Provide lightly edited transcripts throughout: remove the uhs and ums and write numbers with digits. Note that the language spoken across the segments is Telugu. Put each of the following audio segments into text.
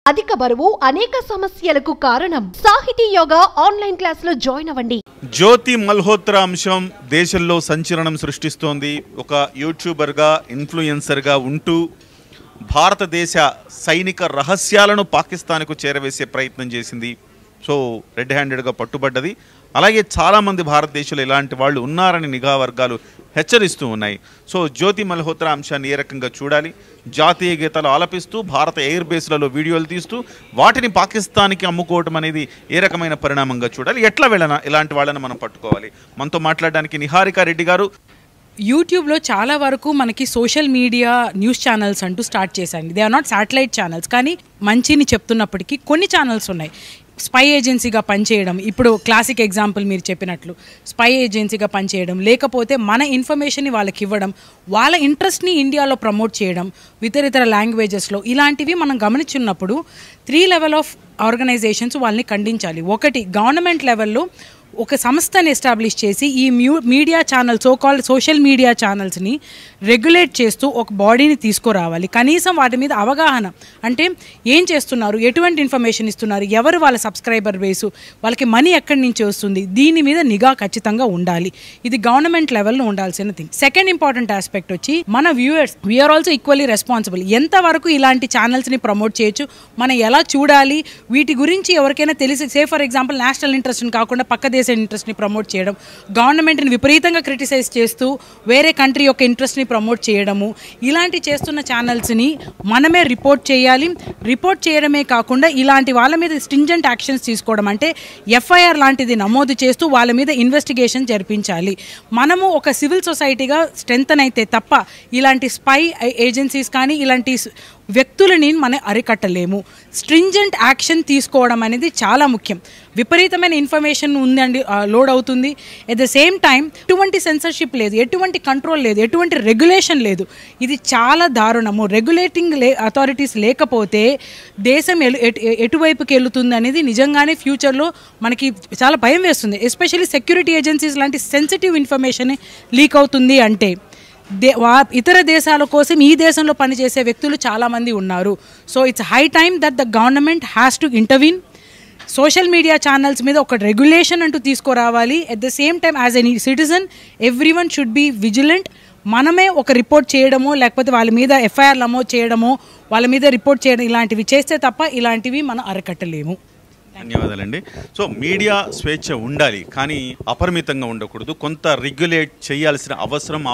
అధిక బరువు అనేక సమస్యలకు కారణం. సాహితీ యోగా ఆన్లైన్ క్లాస్ లో జాయిన్ అవ్వండి. జ్యోతి మల్హోత్రా అంశం దేశంలో సంచలనం సృష్టిస్తోంది. ఒక యూట్యూబర్ గా ఇన్ఫ్లుయెన్సర్ గా ఉంటూ భారతదేశ సైనిక రహస్యాలను పాకిస్తాన్కు చేరవేసే ప్రయత్నం చేసింది. సో రెడ్ హ్యాండెడ్గా పట్టుబడ్డది. అలాగే చాలామంది భారతదేశంలో ఇలాంటి వాళ్ళు ఉన్నారని నిఘా వర్గాలు హెచ్చరిస్తూ ఉన్నాయి. సో జ్యోతి మల్హోత్రా అంశాన్ని ఏ రకంగా చూడాలి? జాతీయ గీతాలు ఆలపిస్తూ భారత ఎయిర్ బేస్లలో వీడియోలు తీస్తూ వాటిని పాకిస్తాన్కి అమ్ముకోవటం అనేది ఏ రకమైన పరిణామంగా చూడాలి? ఎట్లా వెళ్ళనా ఇలాంటి వాళ్ళని మనం పట్టుకోవాలి? మనతో మాట్లాడడానికి నిహారిక రెడ్డి గారు. యూట్యూబ్లో చాలా వరకు మనకి సోషల్ మీడియా న్యూస్ ఛానల్స్ అంటూ స్టార్ట్ చేశాయండి. They are not satellite channels, కానీ మంచిని చెప్తున్నప్పటికీ కొన్ని ఛానల్స్ ఉన్నాయి స్పై ఏజెన్సీగా పనిచేయడం. ఇప్పుడు క్లాసిక్ ఎగ్జాంపుల్ మీరు చెప్పినట్లు స్పై ఏజెన్సీగా పనిచేయడం, లేకపోతే మన ఇన్ఫర్మేషన్ని వాళ్ళకి ఇవ్వడం, వాళ్ళ ఇంట్రెస్ట్ని ఇండియాలో ప్రమోట్ చేయడం ఇతర లాంగ్వేజెస్లో. ఇలాంటివి మనం గమనించున్నప్పుడు 3 లెవెల్ ఆఫ్ ఆర్గనైజేషన్స్ వాళ్ళని ఖండించాలి. ఒకటి, గవర్నమెంట్ లెవెల్లో ఒక సంస్థని ఎస్టాబ్లిష్ చేసి ఈ media channels, so called social media ఛానల్స్ని రెగ్యులేట్ చేస్తూ ఒక బాడీని తీసుకురావాలి. కనీసం వాటి మీద అవగాహన, అంటే ఏం చేస్తున్నారు, ఎటువంటి ఇన్ఫర్మేషన్ ఇస్తున్నారు, ఎవరు వాళ్ళ సబ్స్క్రైబర్ బేసు, వాళ్ళకి మనీ ఎక్కడి నుంచి వస్తుంది, దీని మీద నిఘా ఖచ్చితంగా ఉండాలి. ఇది గవర్నమెంట్ లెవెల్లో ఉండాల్సిన థింగ్. సెకండ్ ఇంపార్టెంట్ ఆస్పెక్ట్ వచ్చి మన viewers, we are also equally responsible. ఎంతవరకు ఇలాంటి ఛానల్స్ని ప్రమోట్ చేయొచ్చు, మనం ఎలా చూడాలి, వీటి గురించి ఎవరికైనా తెలిసి, సే ఫర్ ఎగ్జాంపుల్ నేషనల్ ఇంట్రెస్ట్ని కాకుండా పక్క దేశ ఇంట్రెస్ట్ని ప్రమోట్ చేయడం, గవర్నమెంట్ని విపరీతంగా క్రిటిసైజ్ చేస్తూ వేరే కంట్రీ యొక్క ఇంట్రెస్ట్ని ప్రమోట్ చేయడము, ఇలాంటి చేస్తున్న ఛానల్స్ని మనమే రిపోర్ట్ చేయాలి. రిపోర్ట్ చేయడమే కాకుండా ఇలాంటి వాళ్ళ మీద స్ట్రింజెంట్ యాక్షన్స్ తీసుకోవడం, అంటే ఎఫ్ఐఆర్ లాంటిది నమోదు చేస్తూ వాళ్ళ మీద ఇన్వెస్టిగేషన్ జరిపించాలి. మనము ఒక సివిల్ సొసైటీగా స్ట్రెంథన్ అయితే తప్ప ఇలాంటి స్పై ఏజెన్సీస్ కానీ ఇలాంటి వ్యక్తులని మనం అరికట్టలేము. స్ట్రింజెంట్ యాక్షన్ తీసుకోవడం అనేది చాలా ముఖ్యం. విపరీతమైన ఇన్ఫర్మేషన్ ఉందండి, లోడ్ అవుతుంది. ఎట్ ద సేమ్ టైం ఎటువంటి సెన్సర్షిప్ లేదు, ఎటువంటి కంట్రోల్ లేదు, ఎటువంటి రెగ్యులేషన్ లేదు. ఇది చాలా దారుణము. రెగ్యులేటింగ్ అథారిటీస్ లేకపోతే దేశం ఎటువైపుకి వెళుతుంది అనేది నిజంగానే ఫ్యూచర్లో మనకి చాలా భయం వేస్తుంది. ఎస్పెషల్లీ సెక్యూరిటీ ఏజెన్సీస్ లాంటి సెన్సిటివ్ ఇన్ఫర్మేషన్ లీక్ అవుతుంది అంటే ఇతర దేశాల కోసం ఈ దేశంలో పనిచేసే వ్యక్తులు చాలామంది ఉన్నారు. So it's high time that the government has to intervene. Social media channels మీద ఒక రెగ్యులేషన్ అంటూ తీసుకురావాలి. At the same time as a citizen everyone should be vigilant. మనమే ఒక రిపోర్ట్ చేయడమో, లేకపోతే వాళ్ళ మీద ఎఫ్ఐఆర్ నమోదు చేయడమో, వాళ్ళ మీద రిపోర్ట్ చేయడం, ఇలాంటివి చేస్తే తప్ప ఇలాంటివి మనం అరికట్టలేము. ధన్యవాదాలండి. సో మీడియా స్వేచ్ఛ ఉండాలి, కానీ అపరిమితంగా ఉండకూడదు. కొంత రెగ్యులేట్ చేయాల్సిన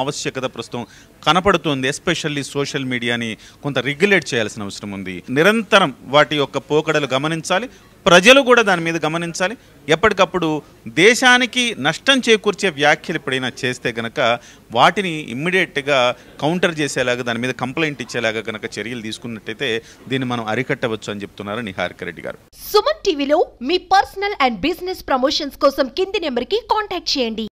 ఆవశ్యకత ప్రస్తుతం కనపడుతుంది. ఎస్పెషల్లీ సోషల్ మీడియాని కొంత రెగ్యులేట్ చేయాల్సిన అవసరం ఉంది. నిరంతరం వాటి యొక్క పోకడలు గమనించాలి, ప్రజలు కూడా దాని మీద గమనించాలి. ఎప్పటికప్పుడు దేశానికి నష్టం చేకూర్చే వ్యాఖ్యలు ఎప్పుడైనా చేస్తే గనక వాటిని ఇమ్మీడియట్గా కౌంటర్ చేసేలాగా, దాని మీద కంప్లైంట్ ఇచ్చేలాగా గనక చర్యలు తీసుకున్నట్టయితే దీన్ని మనం అరికట్టవచ్చు అని చెప్తున్నారు నిహారిక రెడ్డి గారు. సుమన్ టీవీలో మీ పర్సనల్ అండ్ బిజినెస్ ప్రమోషన్స్ కోసం కింది నెంబర్కి కాంటాక్ట్ చేయండి.